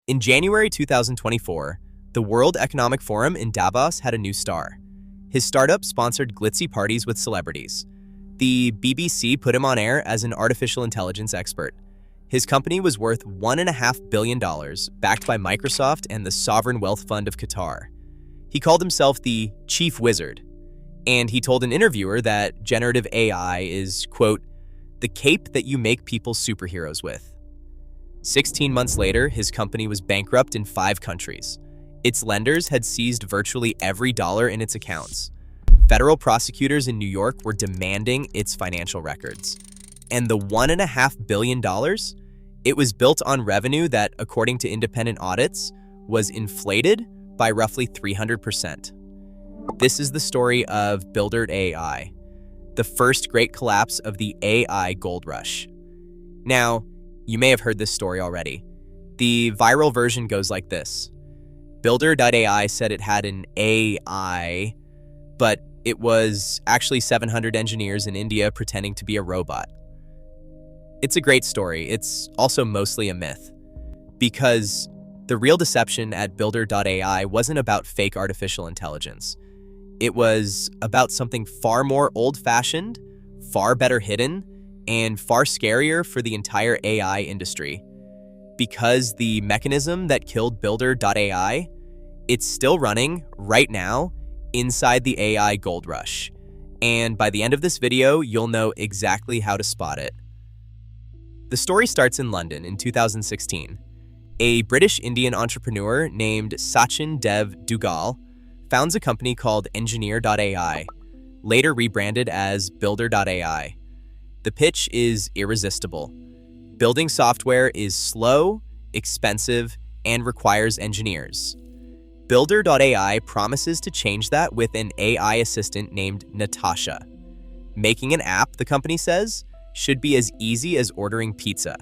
In January 2024, the World Economic Forum in Davos had a new star. His startup sponsored glitzy parties with celebrities. The BBC put him on air as an artificial intelligence expert. His company was worth $1.5 billion, backed by Microsoft and the Sovereign Wealth Fund of Qatar. He called himself the Chief Wizard, and he told an interviewer that generative AI is, quote, the cape that you make people superheroes with. 16 months later, his company was bankrupt in 5 countries. Its lenders had seized virtually every dollar in its accounts. Federal prosecutors in New York were demanding its financial records. And the $1.5 billion? It was built on revenue that, according to independent audits, was inflated by roughly 300%. This is the story of Builder.ai, the first great collapse of the AI gold rush. Now, you may have heard this story already. The viral version goes like this. Builder.ai said it had an AI, but it was actually 700 engineers in India pretending to be a robot. It's a great story. It's also mostly a myth, because the real deception at Builder.ai wasn't about fake artificial intelligence. It was about something far more old-fashioned, far better hidden, and far scarier for the entire AI industry. Because the mechanism that killed Builder.ai, it's still running right now inside the AI gold rush. And by the end of this video, you'll know exactly how to spot it. The story starts in London in 2016. A British Indian entrepreneur named Sachin Dev Dugal founds a company called Engineer.ai, later rebranded as Builder.ai. The pitch is irresistible. Building software is slow, expensive, and requires engineers. Builder.ai promises to change that with an AI assistant named Natasha. Making an app, the company says, should be as easy as ordering pizza.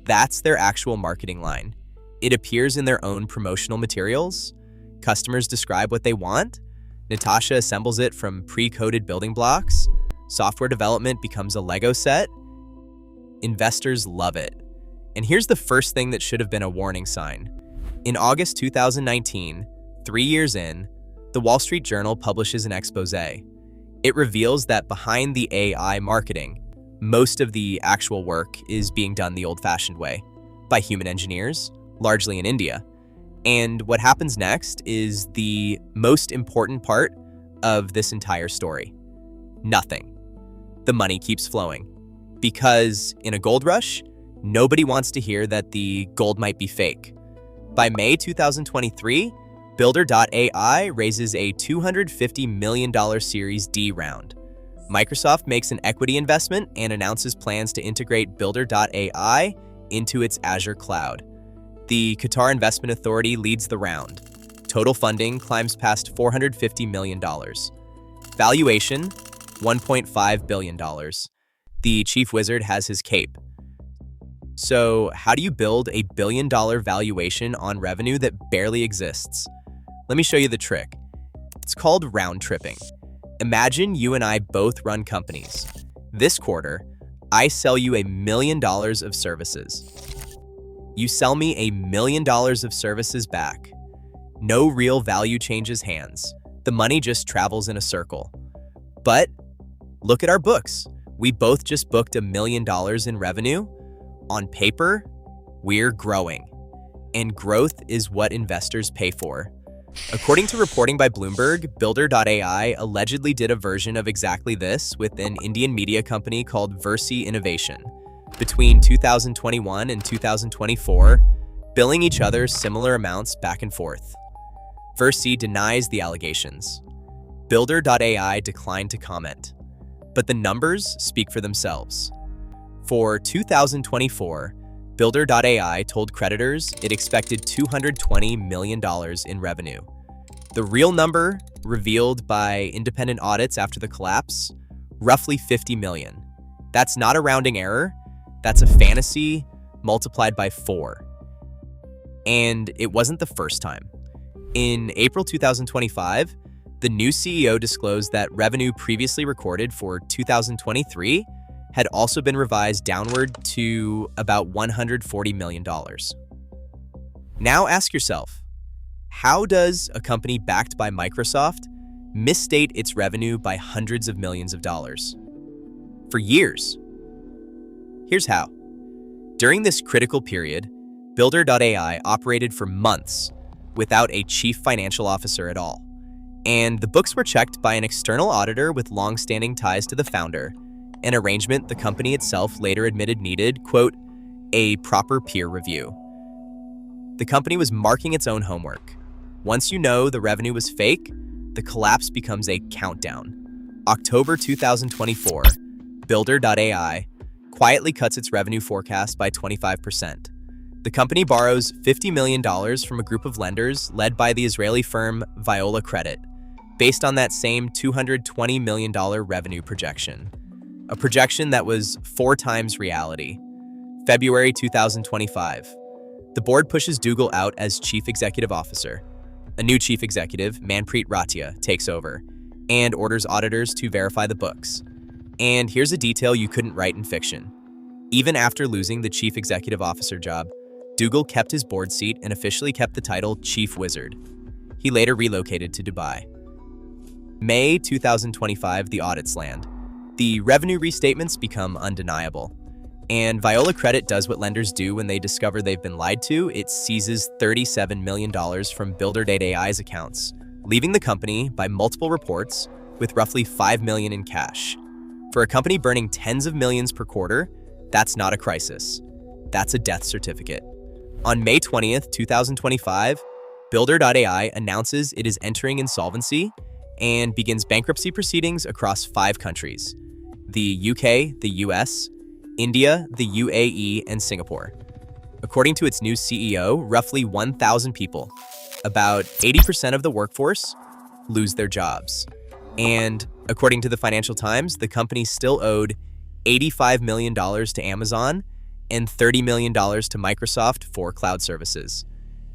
That's their actual marketing line. It appears in their own promotional materials. Customers describe what they want. Natasha assembles it from pre-coded building blocks. Software development becomes a Lego set. Investors love it. And here's the first thing that should have been a warning sign. In August 2019, 3 years in, the Wall Street Journal publishes an expose. It reveals that behind the AI marketing, most of the actual work is being done the old-fashioned way, by human engineers, largely in India. And what happens next is the most important part of this entire story. Nothing. The money keeps flowing. Because in a gold rush, nobody wants to hear that the gold might be fake. By May 2023, Builder.ai raises a $250 million Series D round. Microsoft makes an equity investment and announces plans to integrate Builder.ai into its Azure cloud. The Qatar Investment Authority leads the round. Total funding climbs past $450 million. Valuation, $1.5 billion. The Chief Wizard has his cape. So, how do you build a billion-dollar valuation on revenue that barely exists? Let me show you the trick. It's called round tripping. Imagine you and I both run companies. This quarter, I sell you $1 million of services. You sell me $1 million of services back. No real value changes hands. The money just travels in a circle. But look at our books. We both just booked $1 million in revenue. On paper, we're growing. And growth is what investors pay for. According to reporting by Bloomberg, Builder.ai allegedly did a version of exactly this with an Indian media company called Versi Innovation between 2021 and 2024, billing each other similar amounts back and forth. Versi denies the allegations. Builder.ai declined to comment. But the numbers speak for themselves. For 2024, Builder.ai told creditors it expected $220 million in revenue. The real number, revealed by independent audits after the collapse, roughly $50 million. That's not a rounding error. That's a fantasy multiplied by 4. And it wasn't the first time. In April 2025, the new CEO disclosed that revenue previously recorded for 2023 had also been revised downward to about $140 million. Now ask yourself, how does a company backed by Microsoft misstate its revenue by hundreds of millions of dollars? For years. Here's how. During this critical period, Builder.ai operated for months without a chief financial officer at all. And the books were checked by an external auditor with long-standing ties to the founder, an arrangement the company itself later admitted needed, quote, a proper peer review. The company was marking its own homework. Once you know the revenue was fake, the collapse becomes a countdown. October 2024, Builder.ai quietly cuts its revenue forecast by 25%. The company borrows $50 million from a group of lenders led by the Israeli firm Viola Credit, based on that same $220 million revenue projection, a projection that was 4 times reality. February 2025. The board pushes Dougal out as chief executive officer. A new chief executive, Manpreet Ratia, takes over and orders auditors to verify the books. And here's a detail you couldn't write in fiction. Even after losing the chief executive officer job, Dougal kept his board seat and officially kept the title Chief Wizard. He later relocated to Dubai. May 2025, the audits land. The revenue restatements become undeniable. And Viola Credit does what lenders do when they discover they've been lied to. It seizes $37 million from Builder.ai's accounts, leaving the company, by multiple reports, with roughly $5 million in cash. For a company burning tens of millions per quarter, that's not a crisis. That's a death certificate. On May 20th, 2025, Builder.ai announces it is entering insolvency and begins bankruptcy proceedings across 5 countries: the UK, the US, India, the UAE, and Singapore. According to its new CEO, roughly 1,000 people, about 80% of the workforce, lose their jobs. And according to the Financial Times, the company still owed $85 million to Amazon and $30 million to Microsoft for cloud services.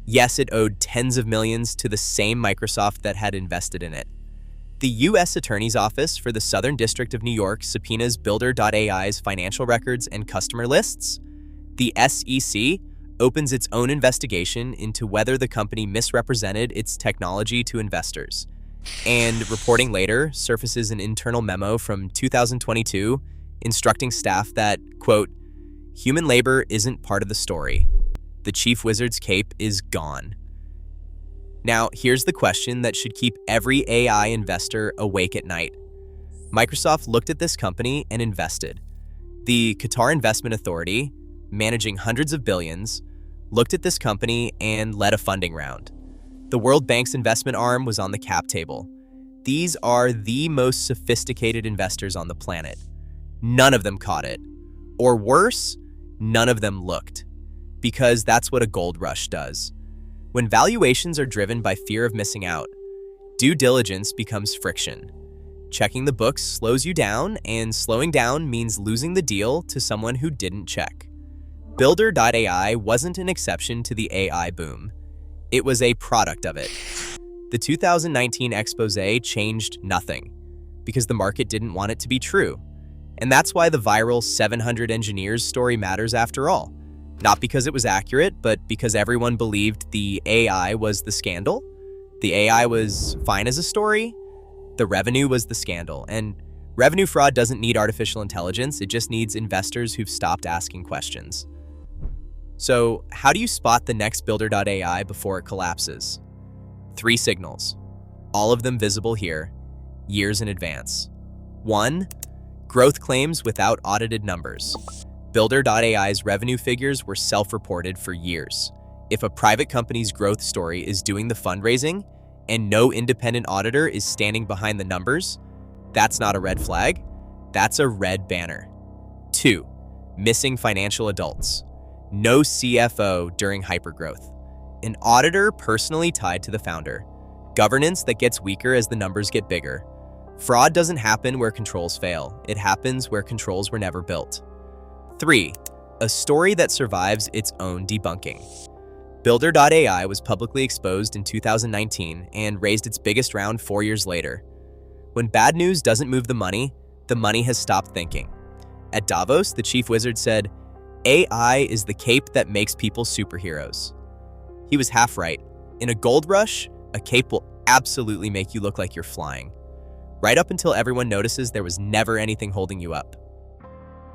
Yes, it owed tens of millions to the same Microsoft that had invested in it. The U.S. Attorney's Office for the Southern District of New York subpoenas Builder.ai's financial records and customer lists. The SEC opens its own investigation into whether the company misrepresented its technology to investors. And reporting later surfaces an internal memo from 2022 instructing staff that, quote, human labor isn't part of the story. The chief wizard's cape is gone. Now, here's the question that should keep every AI investor awake at night. Microsoft looked at this company and invested. The Qatar Investment Authority, managing hundreds of billions, looked at this company and led a funding round. The World Bank's investment arm was on the cap table. These are the most sophisticated investors on the planet. None of them caught it. Or worse, none of them looked. Because that's what a gold rush does. When valuations are driven by fear of missing out, due diligence becomes friction. Checking the books slows you down, and slowing down means losing the deal to someone who didn't check. Builder.ai wasn't an exception to the AI boom. It was a product of it. The 2019 expose changed nothing, because the market didn't want it to be true. And that's why the viral 700 engineers story matters after all. Not because it was accurate, but because everyone believed the AI was the scandal. The AI was fine as a story. The revenue was the scandal. And revenue fraud doesn't need artificial intelligence. It just needs investors who've stopped asking questions. So how do you spot the next Builder.ai before it collapses? 3 signals, all of them visible here, years in advance. 1. Growth claims without audited numbers. Builder.ai's revenue figures were self-reported for years. If a private company's growth story is doing the fundraising and no independent auditor is standing behind the numbers, that's not a red flag, that's a red banner. 2. Missing financial adults. No CFO during hypergrowth. An auditor personally tied to the founder. Governance that gets weaker as the numbers get bigger. Fraud doesn't happen where controls fail. It happens where controls were never built. 3. A story that survives its own debunking. Builder.ai was publicly exposed in 2019 and raised its biggest round 4 years later. When bad news doesn't move the money has stopped thinking. At Davos, the chief wizard said, AI is the cape that makes people superheroes. He was half right. In a gold rush, a cape will absolutely make you look like you're flying. Right up until everyone notices there was never anything holding you up.